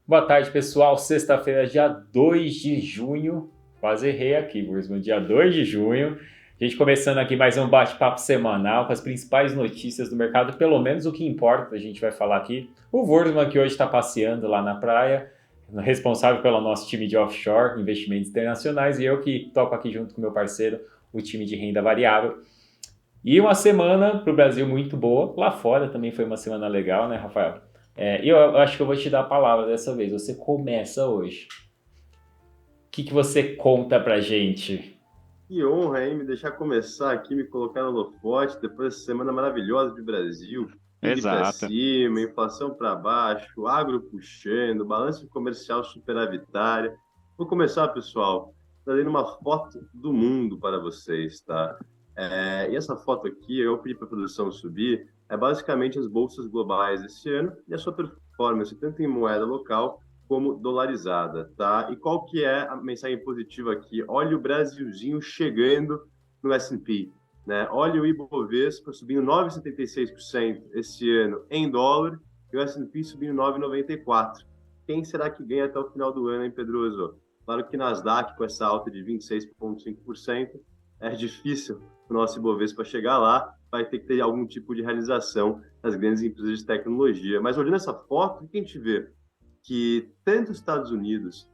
Boa tarde, pessoal. Sexta-feira, dia 2 de junho. Quase errei aqui, Gursman. Dia 2 de junho. A gente começando aqui mais um bate-papo semanal com as principais notícias do mercado, pelo menos o que importa, a gente vai falar aqui. O Wurzman, que hoje está passeando lá na praia, responsável pelo nosso time de offshore, investimentos internacionais, e eu que toco aqui junto com meu parceiro, o time de renda variável. E uma semana para o Brasil muito boa. Lá fora também foi uma semana legal, né, Rafael? E eu acho que eu vou te dar a palavra dessa vez. Você começa hoje. O que você conta pra gente? Que honra, hein? Me deixar começar aqui, me colocar no holofote, depois dessa semana maravilhosa de Brasil. PIB para Exato. cima, inflação para baixo, agro puxando, balanço comercial superavitária. Vou começar, pessoal, trazendo uma foto do mundo para vocês, tá? E essa foto aqui, eu pedi para a produção subir, é basicamente as bolsas globais esse ano e a sua performance, tanto em moeda local como dolarizada, tá? E qual que é a mensagem positiva aqui? Olha o Brasilzinho chegando no S&P, né? Olha o Ibovespa subindo 9,76% esse ano em dólar e o S&P subindo 9,94%. Quem será que ganha até o final do ano, hein, Pedroso? Claro que Nasdaq, com essa alta de 26,5%, é difícil o nosso Ibovespa chegar lá, vai ter que ter algum tipo de realização das grandes empresas de tecnologia. Mas olhando essa foto, o que a gente vê? Que tanto os Estados Unidos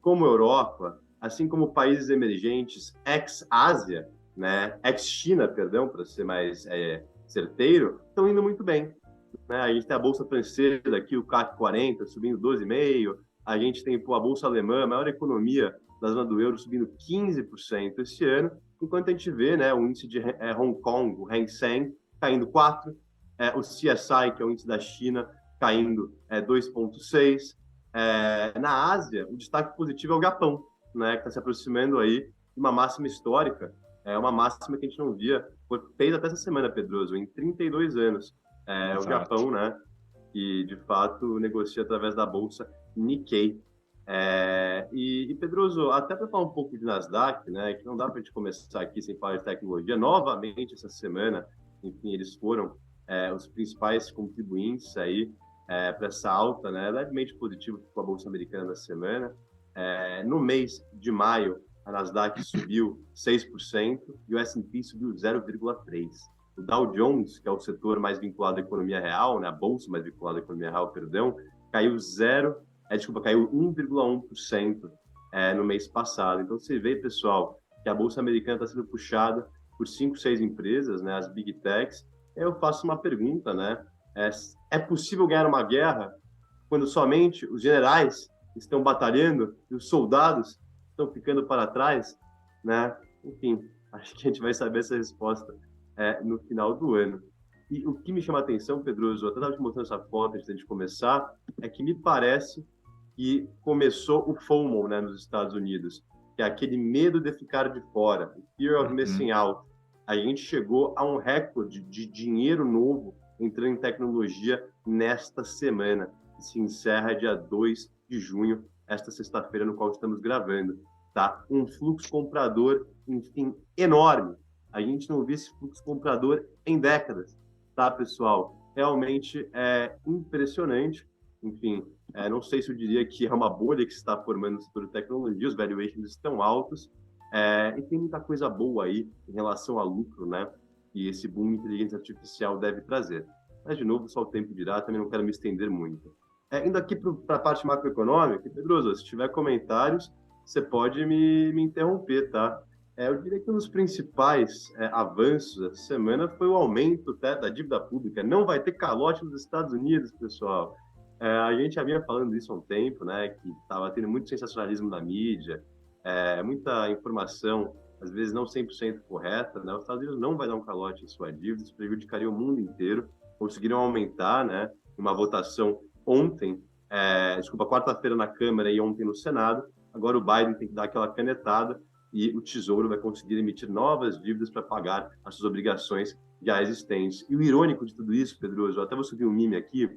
como a Europa, assim como países emergentes ex-Ásia, né, ex-China, perdão, para ser mais certeiro, estão indo muito bem. Né? A gente tem a Bolsa Francesa aqui, o CAC 40, subindo 12,5%. A gente tem a Bolsa Alemã, a maior economia da zona do euro, subindo 15% esse ano, enquanto a gente vê, né, o índice de Hong Kong, o Hang Seng, caindo 4%, o CSI, que é o índice da China, caindo 2,6%. Na Ásia, o destaque positivo é o Japão, né, que está se aproximando aí de uma máxima histórica, uma máxima que a gente não via, fez até essa semana, Pedroso, em 32 anos. O Exato. Japão, né, que de fato negocia através da bolsa Nikkei. Pedroso, até para falar um pouco de Nasdaq, né, que não dá para a gente começar aqui sem falar de tecnologia, novamente essa semana, enfim, eles foram os principais contribuintes aí para essa alta, né, levemente positivo com a bolsa americana na semana. No mês de maio, a Nasdaq subiu 6% e o S&P subiu 0,3%. O Dow Jones, que é o setor mais vinculado à economia real, né, a bolsa mais vinculada à economia real, perdão, caiu 1,1% no mês passado. Então você vê, pessoal, que a bolsa americana está sendo puxada por 5, 6 empresas, né, as big techs. Eu faço uma pergunta, né? É possível ganhar uma guerra quando somente os generais estão batalhando e os soldados estão ficando para trás, né? Enfim, acho que a gente vai saber essa resposta no final do ano. E o que me chama a atenção, Pedroso, eu até estava te mostrando essa foto antes de começar, é que me parece que começou o FOMO, né, nos Estados Unidos, que é aquele medo de ficar de fora, o Fear of Missing Uhum. Out. A gente chegou a um recorde de dinheiro novo entrando em tecnologia nesta semana, que se encerra dia 2 de junho, esta sexta-feira no qual estamos gravando. Tá? Um fluxo comprador, enfim, enorme. A gente não viu esse fluxo comprador em décadas, tá, pessoal? Realmente é impressionante. Enfim, não sei se eu diria que é uma bolha que se está formando no setor de tecnologia, os valuations estão altos, e tem muita coisa boa aí em relação a lucro, né? E esse boom de inteligência artificial deve trazer. Mas, de novo, só o tempo dirá, também não quero me estender muito. Indo aqui para a parte macroeconômica, Pedroso, se tiver comentários, você pode me interromper, tá? Eu diria que um dos principais avanços essa semana foi o aumento da dívida pública. Não vai ter calote nos Estados Unidos, pessoal. A gente já vinha falando isso há um tempo, né? Que estava tendo muito sensacionalismo na mídia, muita informação, às vezes não 100% correta, né? Os Estados Unidos não vai dar um calote em sua dívida, isso prejudicaria o mundo inteiro. Conseguiram aumentar, né? Uma votação ontem, quarta-feira na Câmara e ontem no Senado. Agora o Biden tem que dar aquela canetada e o Tesouro vai conseguir emitir novas dívidas para pagar as suas obrigações já existentes. E o irônico de tudo isso, Pedroso, eu até vou subir um meme aqui,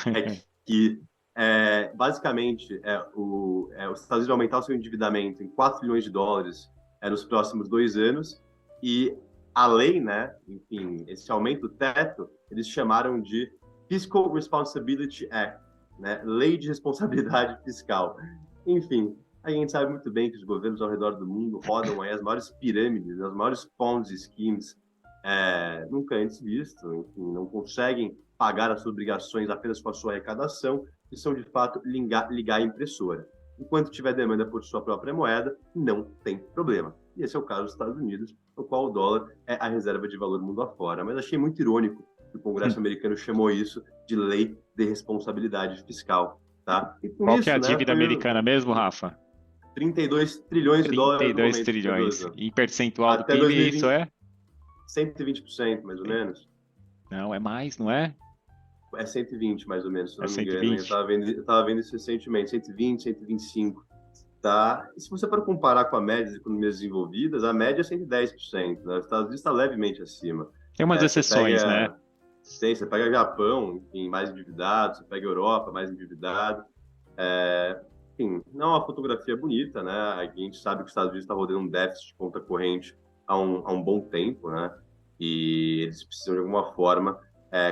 é que basicamente os Estados Unidos vão aumentar o seu endividamento em 4 bilhões de dólares nos próximos 2 anos e a lei, né, enfim, esse aumento do teto, eles chamaram de Fiscal Responsibility Act, né? Lei de responsabilidade fiscal. Enfim, a gente sabe muito bem que os governos ao redor do mundo rodam aí as maiores pirâmides, as maiores Ponzi schemes nunca antes visto, enfim, não conseguem pagar as suas obrigações apenas com a sua arrecadação, e são, de fato, ligar a impressora. Enquanto tiver demanda por sua própria moeda, não tem problema. E esse é o caso dos Estados Unidos, no qual o dólar é a reserva de valor mundo afora. Mas achei muito irônico que o Congresso americano chamou isso de lei de responsabilidade fiscal. Tá? E com Qual isso, que é a né, dívida americana mesmo, Rafa? 32 trilhões de dólares no 32 momento, trilhões. Pedroso. Em percentual do Até PIB, 2020, isso é? 120%, mais ou menos. Não, é mais, não é? É 120, mais ou menos, se não É me engano. 120? Eu tava vendo isso recentemente, 120, 125. Tá? E se você for comparar com a média das economias desenvolvidas, a média é 110%, né? Os Estados Unidos está levemente acima. Tem umas Você exceções, né? pega, você pega Japão, enfim, mais endividado, você pega Europa, mais endividado. Enfim, não é uma fotografia bonita, né? A gente sabe que os Estados Unidos está rodando um déficit de conta corrente há um bom tempo, né? E eles precisam, de alguma forma,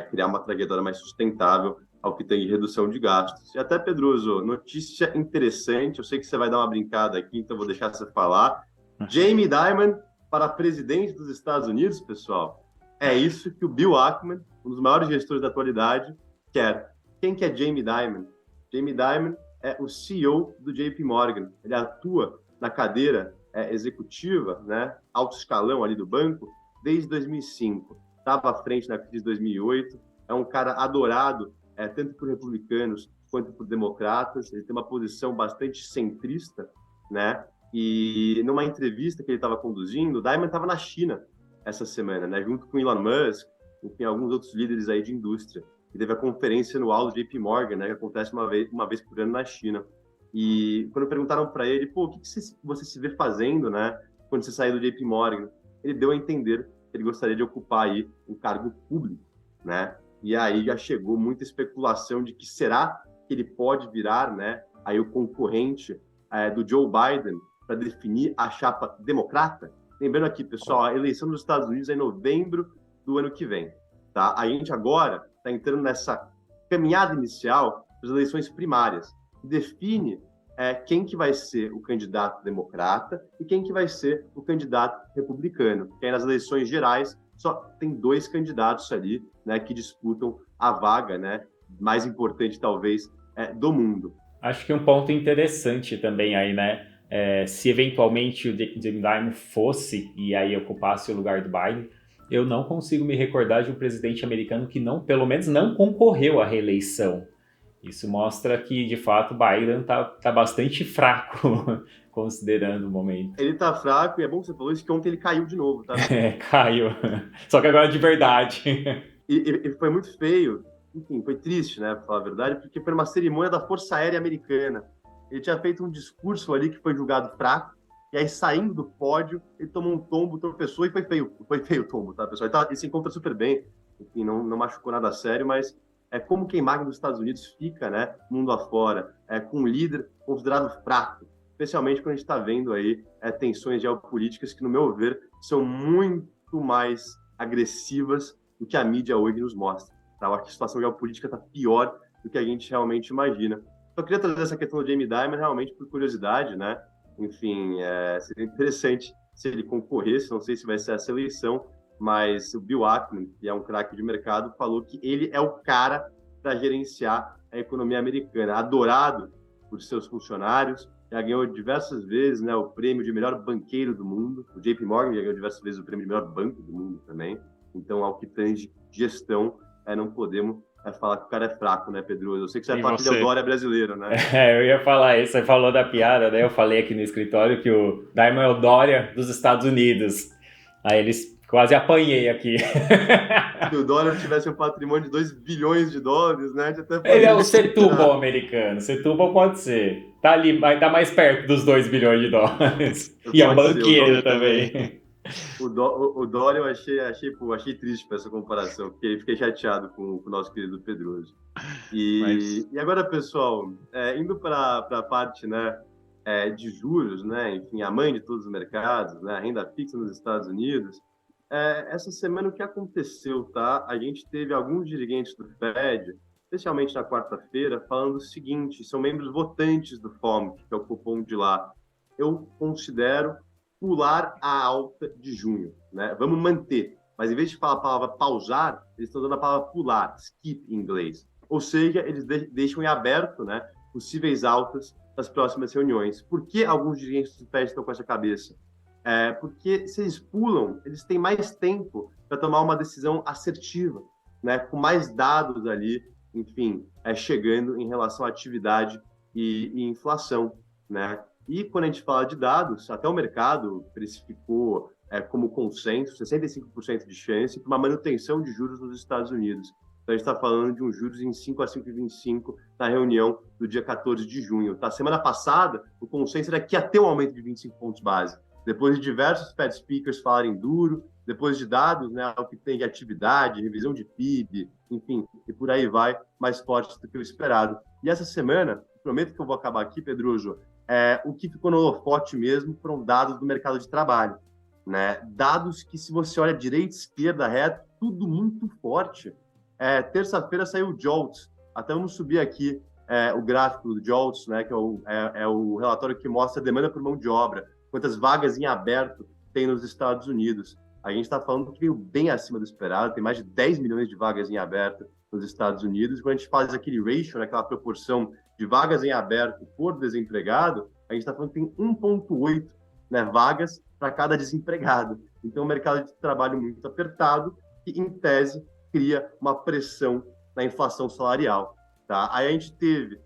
criar uma trajetória mais sustentável ao que tem de redução de gastos. E até, Pedroso, notícia interessante, eu sei que você vai dar uma brincada aqui, então vou deixar você falar. Jamie Dimon para presidente dos Estados Unidos, pessoal. É isso que o Bill Ackman, um dos maiores gestores da atualidade, quer. Quem que é Jamie Dimon? Jamie Dimon é o CEO do JP Morgan. Ele atua na cadeira executiva, né, alto escalão ali do banco, desde 2005. Estava à frente na crise de 2008. É um cara adorado tanto por republicanos quanto por democratas. Ele tem uma posição bastante centrista, né? E numa entrevista que ele estava conduzindo, o Dimon estava na China essa semana, né? Junto com Elon Musk, enfim, alguns outros líderes aí de indústria. E teve a conferência anual do JP Morgan, né? Que acontece uma vez por ano na China. E quando perguntaram para ele, pô, o que você se vê fazendo, né? Quando você sair do JP Morgan, ele deu a entender que ele gostaria de ocupar aí um cargo público, né? E aí já chegou muita especulação de que será que ele pode virar, né, aí o concorrente do Joe Biden para definir a chapa democrata. Lembrando aqui, pessoal, a eleição dos Estados Unidos é em novembro do ano que vem. Tá? A gente agora está entrando nessa caminhada inicial das eleições primárias, que define quem que vai ser o candidato democrata e quem que vai ser o candidato republicano. Porque aí nas eleições gerais só tem dois candidatos ali, né, que disputam a vaga, né, mais importante talvez do mundo. Acho que um ponto interessante também aí, né, se eventualmente o Jamie Dimon fosse e aí ocupasse o lugar do Biden, eu não consigo me recordar de um presidente americano que não, pelo menos não concorreu à reeleição. Isso mostra que, de fato, o Biden tá bastante fraco, considerando o momento. Ele tá fraco, e é bom que você falou isso, que ontem ele caiu de novo, tá? Caiu. Só que agora de verdade. E foi muito feio, enfim, foi triste, né, pra falar a verdade, porque foi uma cerimônia da Força Aérea Americana. Ele tinha feito um discurso ali que foi julgado fraco, e aí, saindo do pódio, ele tomou um tombo, tropeçou, e foi feio o tombo, tá, pessoal? Ele se encontra super bem, enfim, não machucou nada sério, mas como que a imagem dos Estados Unidos fica, né, mundo afora, com um líder considerado fraco, especialmente quando a gente está vendo aí tensões geopolíticas que, no meu ver, são muito mais agressivas do que a mídia hoje nos mostra. Tá? Eu acho que a situação geopolítica está pior do que a gente realmente imagina. Só queria trazer essa questão do Jamie Dimon realmente por curiosidade, né? Enfim, seria interessante se ele concorresse, não sei se vai ser essa eleição, mas o Bill Ackman, que é um craque de mercado, falou que ele é o cara para gerenciar a economia americana, adorado por seus funcionários, já ganhou diversas vezes, né, o prêmio de melhor banqueiro do mundo, o JP Morgan já ganhou diversas vezes o prêmio de melhor banco do mundo também, então, ao que tange gestão, não podemos falar que o cara é fraco, né, Pedroso? Eu sei que você vai falar que ele é o Dória brasileiro, né? Eu ia falar isso, você falou da piada, né? Eu falei aqui no escritório que o Dimon é o Dória dos Estados Unidos. Aí eles quase apanhei aqui. Se o Dória tivesse um patrimônio de 2 bilhões de dólares, né? Até Ele é o Setúbal americano. Setúbal pode ser. Tá ali, tá mais perto dos 2 bilhões de dólares. E é um banqueiro também. O Dória eu achei triste para essa comparação, porque fiquei chateado com o nosso querido Pedroso. E agora, pessoal, indo para a parte, né, de juros, né, enfim, a mãe de todos os mercados, né, a renda fixa nos Estados Unidos, essa semana o que aconteceu, tá? A gente teve alguns dirigentes do Fed especialmente na quarta-feira, falando o seguinte: são membros votantes do FOMC, que é o cupom de lá. Eu considero pular a alta de junho, né? Vamos manter, mas em vez de falar a palavra pausar, eles estão dando a palavra pular, skip em inglês. Ou seja, eles deixam em aberto, né, possíveis altas das próximas reuniões. Por que alguns dirigentes do Fed estão com essa cabeça? Porque se eles pulam, eles têm mais tempo para tomar uma decisão assertiva, né, com mais dados ali, enfim, chegando em relação à atividade e inflação, né? E quando a gente fala de dados, até o mercado precificou como consenso 65% de chance para uma manutenção de juros nos Estados Unidos. Então, a gente está falando de um juros em 5 a 5,25 na reunião do dia 14 de junho. Tá? Semana passada, o consenso era que ia ter um aumento de 25 pontos base. Depois de diversos Fed speakers falarem duro, depois de dados, né, o que tem de atividade, revisão de PIB, enfim, e por aí vai, mais fortes do que o esperado. E essa semana, prometo que eu vou acabar aqui, Pedroso, o que ficou no holofote mesmo foram dados do mercado de trabalho, né? Dados que, se você olha direita, esquerda, reto, tudo muito forte. Terça-feira saiu o JOLTS, até vamos subir aqui o gráfico do JOLTS, né, que é o relatório que mostra a demanda por mão de obra, quantas vagas em aberto tem nos Estados Unidos. A gente está falando que veio bem acima do esperado, tem mais de 10 milhões de vagas em aberto nos Estados Unidos. Quando a gente faz aquele ratio, né, aquela proporção de vagas em aberto por desempregado, a gente está falando que tem 1,8, né, vagas para cada desempregado. Então, o mercado de trabalho muito apertado, que, em tese, cria uma pressão na inflação salarial. Tá? Aí a gente teve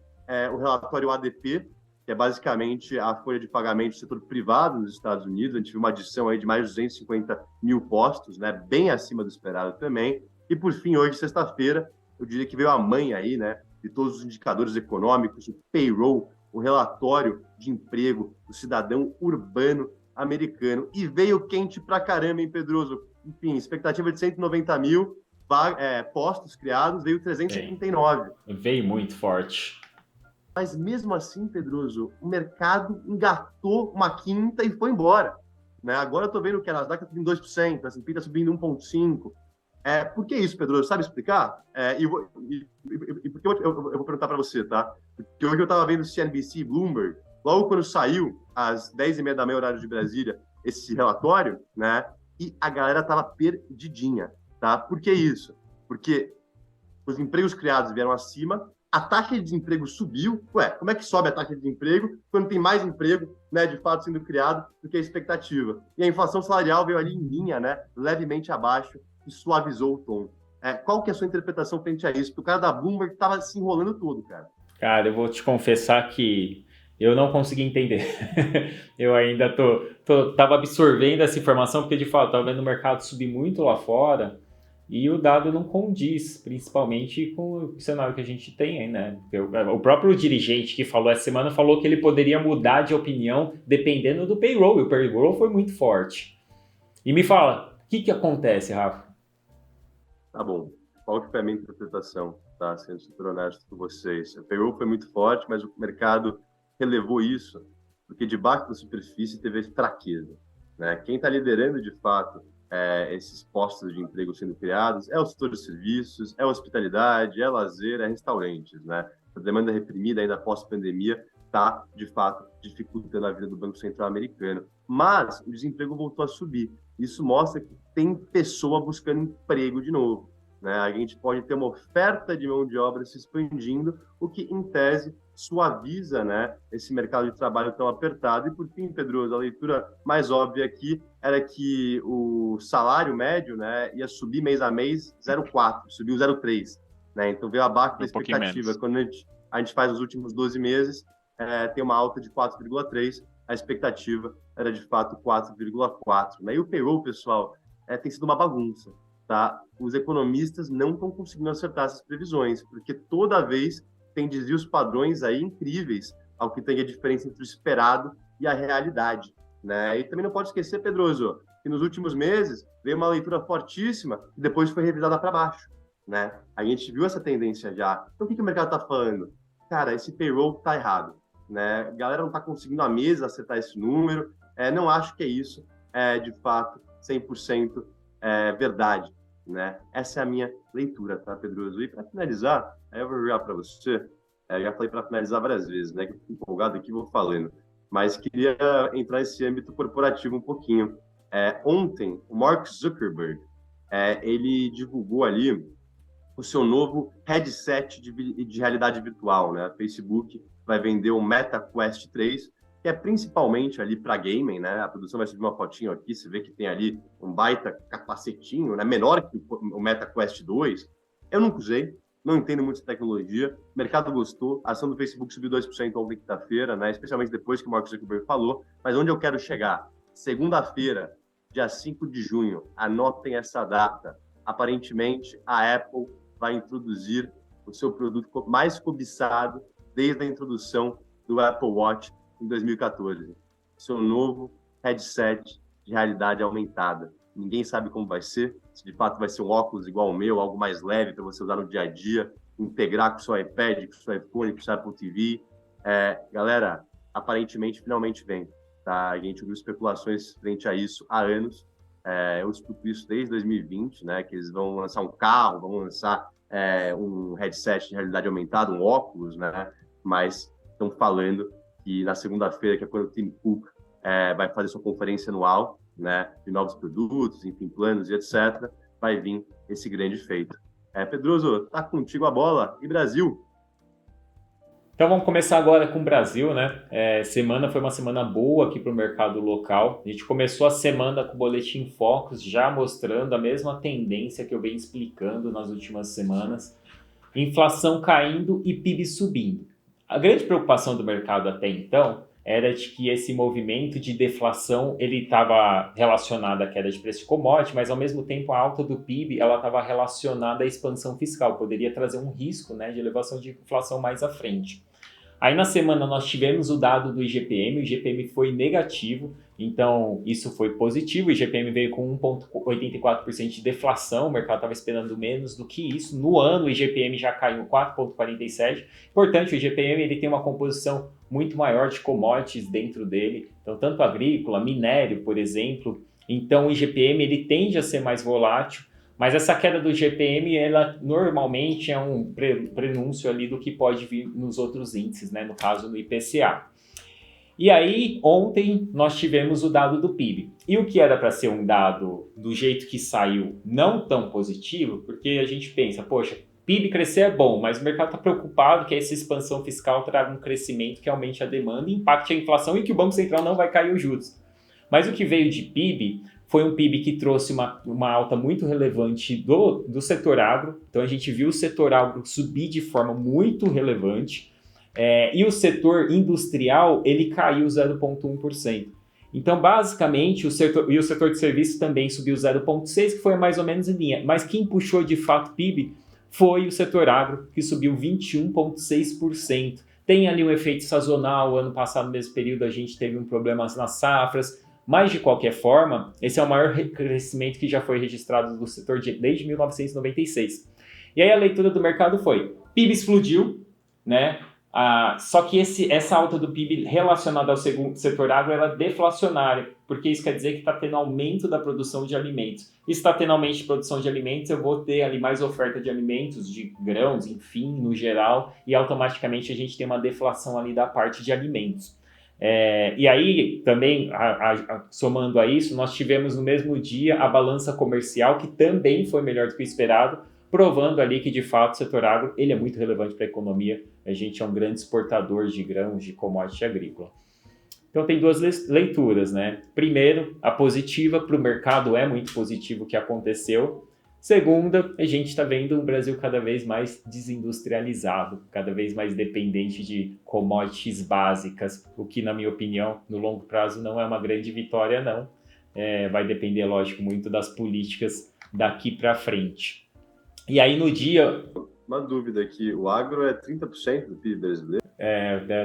o relatório ADP, que é basicamente a folha de pagamento do setor privado nos Estados Unidos. A gente viu uma adição aí de mais de 250 mil postos, né, bem acima do esperado também. E, por fim, hoje, sexta-feira, eu diria que veio a mãe aí, né, de todos os indicadores econômicos, o payroll, o relatório de emprego do cidadão urbano americano. E veio quente pra caramba, hein, Pedroso? Enfim, expectativa de 190 mil postos criados, veio 379. Veio muito forte. Mas mesmo assim, Pedroso, o mercado engatou uma quinta e foi embora. Né? Agora eu estou vendo que a Nasdaq está subindo 2%, a S&P está subindo 1,5%. Por que isso, Pedroso? Sabe explicar? Porque eu vou perguntar para você, tá? Porque hoje eu estava vendo CNBC e Bloomberg, logo quando saiu, às 10h30 da manhã, horário de Brasília, esse relatório, né? E a galera estava perdidinha, tá? Por que isso? Porque os empregos criados vieram acima, a taxa de desemprego subiu. Como é que sobe a taxa de desemprego quando tem mais emprego, né, de fato sendo criado do que a expectativa? E a inflação salarial veio ali em linha, né, levemente abaixo e suavizou o tom. Qual que é a sua interpretação frente a isso? Porque o cara da Bloomberg estava se enrolando todo, cara. Cara, eu vou te confessar que eu não consegui entender. Eu ainda tava absorvendo essa informação porque, de fato, estava vendo o mercado subir muito lá fora. E o dado não condiz, principalmente com o cenário que a gente tem aí, né? O próprio dirigente que falou essa semana falou que ele poderia mudar de opinião dependendo do payroll, e o payroll foi muito forte. E me fala, o que acontece, Rafa? Tá bom, qual que foi a minha interpretação, tá? Sendo super honesto com vocês. O payroll foi muito forte, mas o mercado relevou isso, porque debaixo da superfície teve fraqueza, né? Quem está liderando, de fato, esses postos de emprego sendo criados, o setor de serviços, hospitalidade, lazer, restaurantes, né? A demanda reprimida ainda pós-pandemia está, de fato, dificultando a vida do Banco Central americano. Mas o desemprego voltou a subir. Isso mostra que tem pessoa buscando emprego de novo, né? A gente pode ter uma oferta de mão de obra se expandindo, o que, em tese, suaviza, né, esse mercado de trabalho tão apertado. E, por fim, Pedroso, a leitura mais óbvia aqui era que o salário médio, né, ia subir mês a mês 0,4, subiu 0,3. Né? Então, veio abaixo da expectativa. Quando a gente faz os últimos 12 meses, tem uma alta de 4,3, a expectativa era, de fato, 4,4. Né? E o payroll, pessoal, tem sido uma bagunça. Tá? Os economistas não estão conseguindo acertar essas previsões, porque toda vez tem desvios padrões aí incríveis ao que tem a diferença entre o esperado e a realidade, né? E também não pode esquecer, Pedroso, que nos últimos meses veio uma leitura fortíssima e depois foi revisada para baixo, né? A gente viu essa tendência já. Então, o que o mercado está falando? Cara, esse payroll está errado, né? A galera não está conseguindo à mesa acertar esse número. Não acho que é isso, de fato, 100% verdade. né? Essa é a minha leitura, tá, Pedroso? E para finalizar, aí eu vou jogar para você. Já falei para finalizar várias vezes, né? Que eu fico empolgado aqui e vou falando. Mas queria entrar nesse âmbito corporativo um pouquinho. Ontem, o Mark Zuckerberg, ele divulgou ali o seu novo headset de realidade virtual, né? A Facebook vai vender o Meta Quest 3, que é principalmente ali para gaming, né? A produção vai subir uma fotinho aqui, você vê que tem ali um baita capacetinho, né? Menor que o Meta Quest 2. Eu nunca usei, não entendo muito de tecnologia. O mercado gostou, a ação do Facebook subiu 2% ontem, quinta-feira, né? Especialmente depois que o Mark Zuckerberg falou. Mas onde eu quero chegar? Segunda-feira, dia 5 de junho, anotem essa data. Aparentemente, a Apple vai introduzir o seu produto mais cobiçado desde a introdução do Apple Watch em 2014. Seu novo headset de realidade aumentada. Ninguém sabe como vai ser, se de fato vai ser um óculos igual ao meu, algo mais leve para você usar no dia a dia, integrar com o seu iPad, com o seu iPhone, com o seu Apple TV. Galera, aparentemente, finalmente vem. Tá? A gente ouviu especulações frente a isso há anos. Eu escuto isso desde 2020, né? Que eles vão lançar um carro, vão lançar um headset de realidade aumentada, um óculos, né? Mas estão falando que na segunda-feira, que é quando o Tim Cook vai fazer sua conferência anual, né? De novos produtos, enfim, planos e etc., vai vir esse grande feito. Pedroso, tá contigo a bola. E Brasil? Então vamos começar agora com o Brasil, né? Semana foi uma semana boa aqui para o mercado local. A gente começou a semana com o Boletim Focus, já mostrando a mesma tendência que eu venho explicando nas últimas semanas. Inflação caindo e PIB subindo. A grande preocupação do mercado até então era de que esse movimento de deflação ele estava relacionado à queda de preço de commodity, mas ao mesmo tempo a alta do PIB ela estava relacionada à expansão fiscal, poderia trazer um risco, né, de elevação de inflação mais à frente. Aí na semana nós tivemos o dado do IGPM, o IGPM foi negativo, então isso foi positivo, o IGPM veio com 1,84% de deflação, o mercado estava esperando menos do que isso, no ano o IGPM já caiu 4,47%, portanto o IGPM ele tem uma composição muito maior de commodities dentro dele, então tanto agrícola, minério, por exemplo, então o IGPM ele tende a ser mais volátil, mas essa queda do IGPM, ela normalmente é um prenúncio ali do que pode vir nos outros índices, né? No caso, no IPCA. E aí, ontem, nós tivemos o dado do PIB. E o que era para ser um dado do jeito que saiu não tão positivo, porque a gente pensa, poxa, PIB crescer é bom, mas o mercado está preocupado que essa expansão fiscal traga um crescimento que aumente a demanda, impacte a inflação e que o Banco Central não vai cair os juros. Mas o que veio de PIB foi um PIB que trouxe uma alta muito relevante do setor agro. Então a gente viu o setor agro subir de forma muito relevante e o setor industrial ele caiu 0,1%. Então basicamente o setor de serviços também subiu 0,6%, que foi mais ou menos em linha. Mas quem puxou de fato PIB foi o setor agro, que subiu 21,6%. Tem ali um efeito sazonal, ano passado no mesmo período a gente teve um problema nas safras, mas, de qualquer forma, esse é o maior crescimento que já foi registrado no setor desde 1996. E aí a leitura do mercado foi, PIB explodiu, né? Só que essa alta do PIB relacionada ao setor agro era deflacionária, porque isso quer dizer que está tendo aumento da produção de alimentos. E se está tendo aumento de produção de alimentos, eu vou ter ali mais oferta de alimentos, de grãos, enfim, no geral, e automaticamente a gente tem uma deflação ali da parte de alimentos. E aí, também, somando a isso, nós tivemos no mesmo dia a balança comercial, que também foi melhor do que o esperado, provando ali que, de fato, o setor agro ele é muito relevante para a economia. A gente é um grande exportador de grãos, de commodity agrícola. Então, tem duas leituras, né? Primeiro, a positiva para o mercado é muito positivo o que aconteceu. Segunda, a gente está vendo um Brasil cada vez mais desindustrializado, cada vez mais dependente de commodities básicas, o que, na minha opinião, no longo prazo não é uma grande vitória, não. Vai depender, lógico, muito das políticas daqui para frente. E aí, no dia... Uma dúvida aqui, o agro é 30% do PIB brasileiro?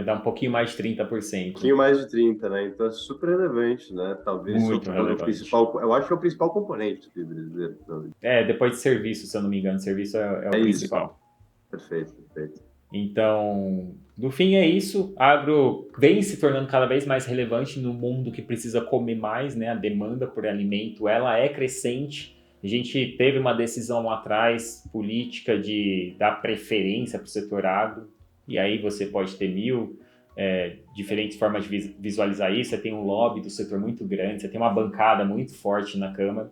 Dá um pouquinho mais de 30%. Um pouquinho mais de 30%, né? Então é super relevante, né? Talvez muito relevante. O principal, eu acho que é o principal componente do PIB brasileiro. Depois de serviço, se eu não me engano, serviço é o principal. Perfeito. Então, no fim é isso. A agro vem se tornando cada vez mais relevante no mundo que precisa comer mais, né? A demanda por alimento, ela é crescente. A gente teve uma decisão lá atrás política de dar preferência para o setor agro, e aí você pode ter diferentes formas de visualizar isso. Você tem um lobby do setor muito grande, você tem uma bancada muito forte na Câmara.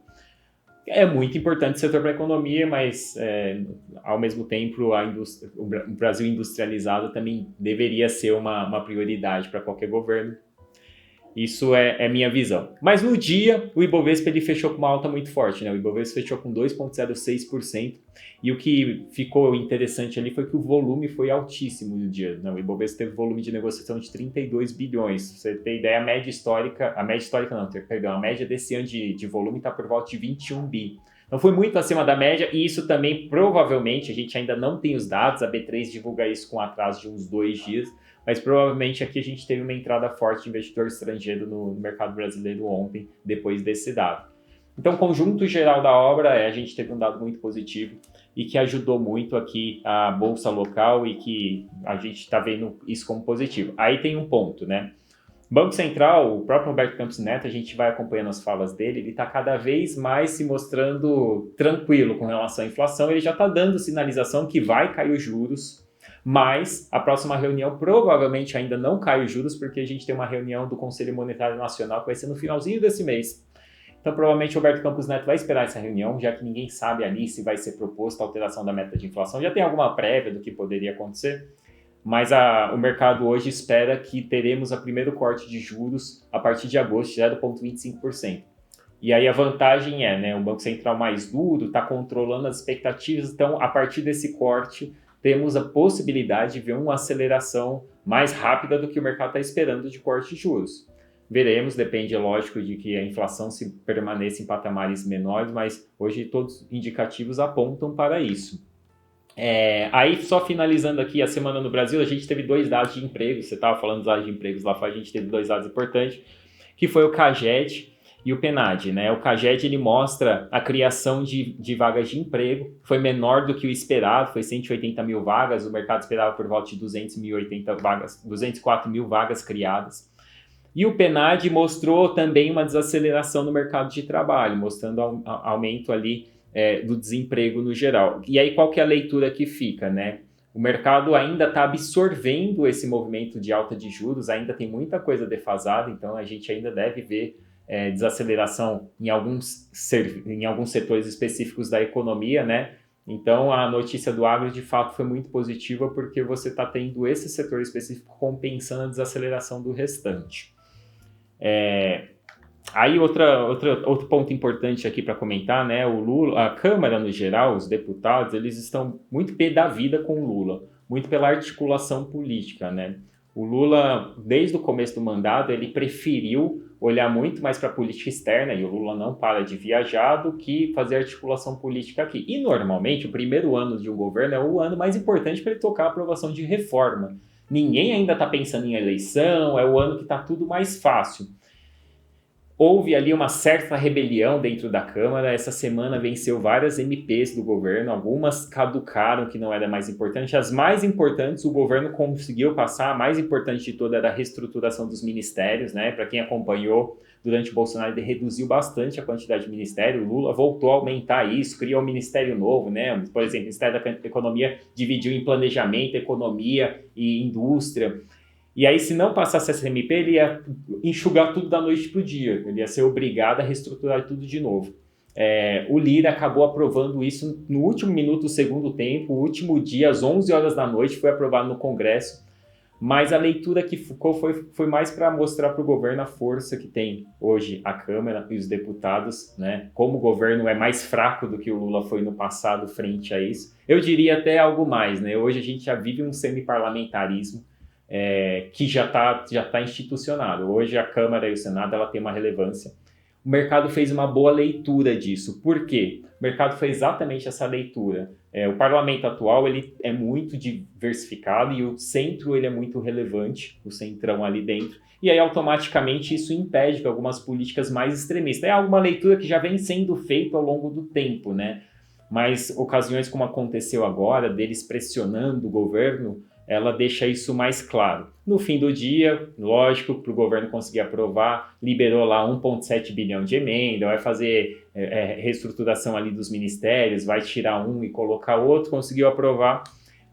É muito importante o setor para a economia, mas ao mesmo tempo o Brasil industrializado também deveria ser uma prioridade para qualquer governo. Isso é minha visão. Mas no dia, o Ibovespa ele fechou com uma alta muito forte, né? O Ibovespa fechou com 2,06%, e o que ficou interessante ali foi que o volume foi altíssimo no dia, né? O Ibovespa teve volume de negociação de 32 bilhões. Pra você ter ideia, a média desse ano de volume está por volta de 21 bi. Então foi muito acima da média, e isso também provavelmente, a gente ainda não tem os dados, a B3 divulga isso com atraso de uns 2 dias, mas provavelmente aqui a gente teve uma entrada forte de investidor estrangeiro no mercado brasileiro ontem, depois desse dado. Então, o conjunto geral da obra a gente teve um dado muito positivo e que ajudou muito aqui a bolsa local, e que a gente está vendo isso como positivo. Aí tem um ponto, né? Banco Central, o próprio Roberto Campos Neto, a gente vai acompanhando as falas dele, ele está cada vez mais se mostrando tranquilo com relação à inflação. Ele já está dando sinalização que vai cair os juros, mas a próxima reunião provavelmente ainda não cai os juros, porque a gente tem uma reunião do Conselho Monetário Nacional que vai ser no finalzinho desse mês. Então provavelmente o Roberto Campos Neto vai esperar essa reunião, já que ninguém sabe ali se vai ser proposta a alteração da meta de inflação. Já tem alguma prévia do que poderia acontecer, mas o mercado hoje espera que teremos o primeiro corte de juros a partir de agosto, de 0,25%. E aí a vantagem né, o Banco Central mais duro está controlando as expectativas, então a partir desse corte temos a possibilidade de ver uma aceleração mais rápida do que o mercado está esperando de corte de juros. Veremos, depende, lógico, de que a inflação se permaneça em patamares menores, mas hoje todos os indicativos apontam para isso. Aí, só finalizando aqui a semana no Brasil, a gente teve 2 dados de emprego. Você estava falando dos dados de empregos lá, a gente teve 2 dados importantes, que foi o CAGED e o PNAD, né? O CAGED ele mostra a criação de vagas de emprego, foi menor do que o esperado, foi 180 mil vagas, o mercado esperava por volta de 204 mil vagas criadas. E o PNAD mostrou também uma desaceleração no mercado de trabalho, mostrando aumento ali do desemprego no geral. E aí qual que é a leitura que fica, né? O mercado ainda está absorvendo esse movimento de alta de juros, ainda tem muita coisa defasada, então a gente ainda deve ver desaceleração em alguns setores específicos da economia, né? Então a notícia do agro de fato foi muito positiva, porque você está tendo esse setor específico compensando a desaceleração do restante. Aí outro ponto importante aqui para comentar, né? O Lula, a Câmara no geral, os deputados, eles estão muito pé da vida com o Lula, muito pela articulação política, né? O Lula, desde o começo do mandato, ele preferiu olhar muito mais para a política externa, e o Lula não para de viajar, do que fazer articulação política aqui. E normalmente o primeiro ano de um governo é o ano mais importante para ele tocar a aprovação de reforma. Ninguém ainda está pensando em eleição, é o ano que está tudo mais fácil. Houve ali uma certa rebelião dentro da Câmara. Essa semana venceu várias MPs do governo, algumas caducaram, que não era mais importante. As mais importantes o governo conseguiu passar. A mais importante de toda era a reestruturação dos ministérios, né? Para quem acompanhou, durante o Bolsonaro ele reduziu bastante a quantidade de ministério. O Lula voltou a aumentar isso, criou um ministério novo, né? Por exemplo, o Ministério da Economia dividiu em planejamento, economia e indústria. E aí, se não passasse essa MP, ele ia enxugar tudo da noite para o dia. Ele ia ser obrigado a reestruturar tudo de novo. O Lira acabou aprovando isso no último minuto do segundo tempo, o último dia, às 11 horas da noite, foi aprovado no Congresso. Mas a leitura que ficou foi mais para mostrar para o governo a força que tem hoje a Câmara e os deputados, né? Como o governo é mais fraco do que o Lula foi no passado frente a isso. Eu diria até algo mais, né? Hoje a gente já vive um semiparlamentarismo, que já tá institucionado. Hoje a Câmara e o Senado ela tem uma relevância. O mercado fez uma boa leitura disso. Por quê? O mercado fez exatamente essa leitura. O parlamento atual ele é muito diversificado e o centro ele é muito relevante, o centrão ali dentro. E aí automaticamente isso impede que algumas políticas mais extremistas. É alguma leitura que já vem sendo feita ao longo do tempo, né? Mas ocasiões como aconteceu agora, deles pressionando o governo, ela deixa isso mais claro. No fim do dia, lógico, para o governo conseguir aprovar, liberou lá 1,7 bilhão de emenda, vai fazer reestruturação ali dos ministérios, vai tirar um e colocar outro, conseguiu aprovar,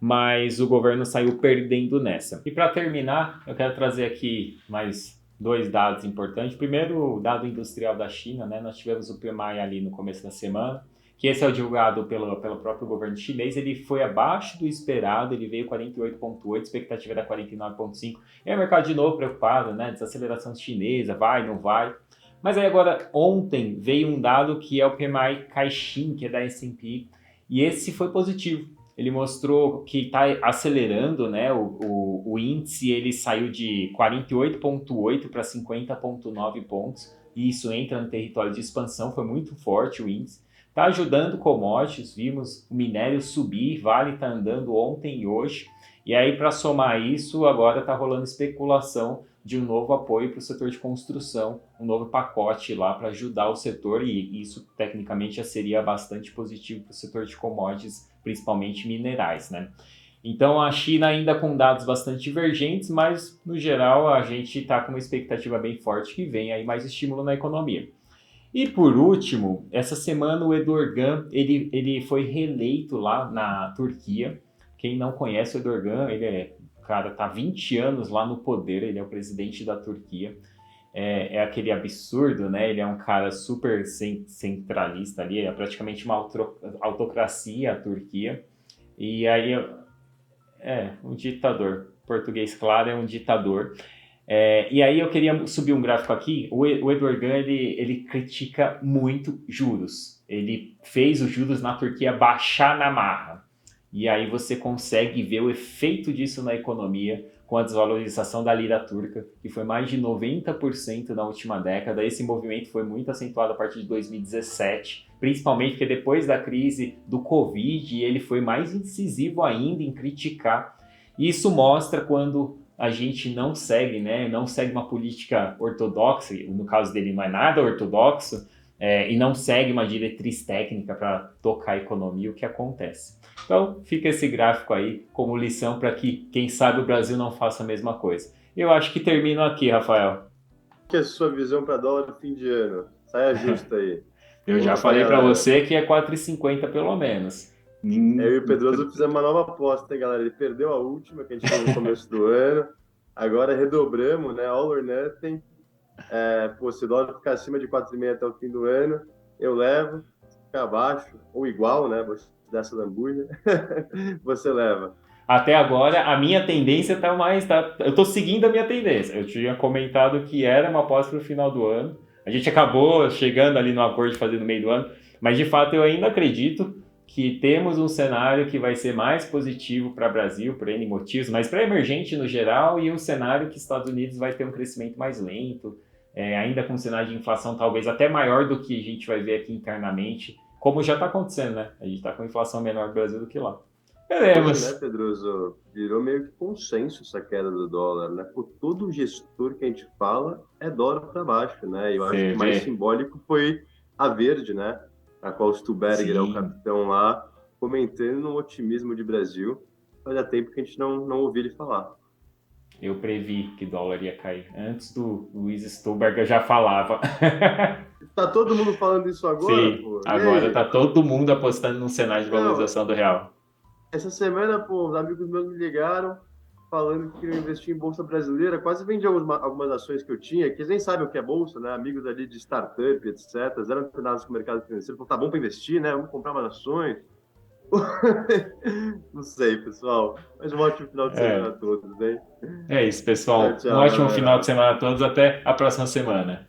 mas o governo saiu perdendo nessa. E para terminar, eu quero trazer aqui mais 2 dados importantes. Primeiro, o dado industrial da China, né? Nós tivemos o PMI ali no começo da semana, que esse é o divulgado pelo próprio governo chinês. Ele foi abaixo do esperado, ele veio 48,8, expectativa era 49,5. E aí o mercado de novo preocupado, né? Desaceleração chinesa, vai, não vai. Mas aí agora, ontem, veio um dado que é o PMI Caixin, que é da S&P, e esse foi positivo. Ele mostrou que está acelerando, né? O índice ele saiu de 48,8 para 50,9 pontos, e isso entra no território de expansão, foi muito forte o índice. Está ajudando commodities, vimos o minério subir, Vale está andando ontem e hoje, e aí para somar isso, agora está rolando especulação de um novo apoio para o setor de construção, um novo pacote lá para ajudar o setor, e isso tecnicamente já seria bastante positivo para o setor de commodities, principalmente minerais, né? Então a China ainda com dados bastante divergentes, mas no geral a gente está com uma expectativa bem forte que vem aí mais estímulo na economia. E por último, essa semana o Erdoğan, ele foi reeleito lá na Turquia. Quem não conhece o Erdoğan, tá 20 anos lá no poder, ele é o presidente da Turquia. É aquele absurdo, né? Ele é um cara super centralista ali, é praticamente uma autocracia a Turquia. E aí, um ditador. Português claro, é um ditador. E aí eu queria subir um gráfico aqui. O Erdoğan, ele critica muito juros. Ele fez os juros na Turquia baixar na marra. E aí você consegue ver o efeito disso na economia com a desvalorização da lira turca, que foi mais de 90% na última década. Esse movimento foi muito acentuado a partir de 2017, principalmente porque depois da crise do Covid, ele foi mais incisivo ainda em criticar. E isso mostra quando a gente não segue, né? Não segue uma política ortodoxa, no caso dele não é nada ortodoxo, e não segue uma diretriz técnica para tocar a economia, o que acontece. Então, fica esse gráfico aí como lição para que, quem sabe, o Brasil não faça a mesma coisa. Eu acho que termino aqui, Rafael. Que é a sua visão para dólar no fim de ano? Saia justa aí. Eu já falei para você que é 4,50 pelo menos. Eu e o Pedroso fizemos uma nova aposta, hein, galera? Ele perdeu a última que a gente fez no começo do ano. Agora redobramos, né? All or nothing. Se o dólar ficar acima de 4,5 até o fim do ano, eu levo. Se ficar abaixo, ou igual, né? Vou te dar essa lambuja. Você leva. Até agora, a minha tendência tá mais... eu estou seguindo a minha tendência. Eu tinha comentado que era uma aposta para o final do ano. A gente acabou chegando ali no acordo de fazer no meio do ano. Mas, de fato, eu ainda acredito que temos um cenário que vai ser mais positivo para o Brasil, por N motivos, mas para emergente no geral, e um cenário que Estados Unidos vai ter um crescimento mais lento, ainda com um cenário de inflação talvez até maior do que a gente vai ver aqui internamente, como já está acontecendo, né? A gente está com inflação menor no Brasil do que lá. Veremos. Né, Pedroso? Virou meio que consenso essa queda do dólar, né? Por todo gestor que a gente fala, é dólar para baixo, né? E eu acho que o mais simbólico foi a Verde, né? A qual o Stuberger é o capitão lá, comentando no otimismo de Brasil. Fazia tempo que a gente não ouvia ele falar. Eu previ que o dólar ia cair. Antes do Luiz Stuberger já falava. Tá todo mundo falando isso agora? Sim, pô? Agora tá todo mundo apostando num cenário de valorização do real. Essa semana, os amigos meus me ligaram falando que queriam investir em Bolsa Brasileira. Quase vendi algumas ações que eu tinha, que eles nem sabem o que é Bolsa, né? Amigos ali de startup, etc. Eram antenados com o mercado financeiro. Falaram, tá bom para investir, né? Vamos comprar umas ações. Não sei, pessoal. Mas um ótimo final de semana a todos, hein? É isso, pessoal. Tchau, um ótimo final de semana a todos. Até a próxima semana.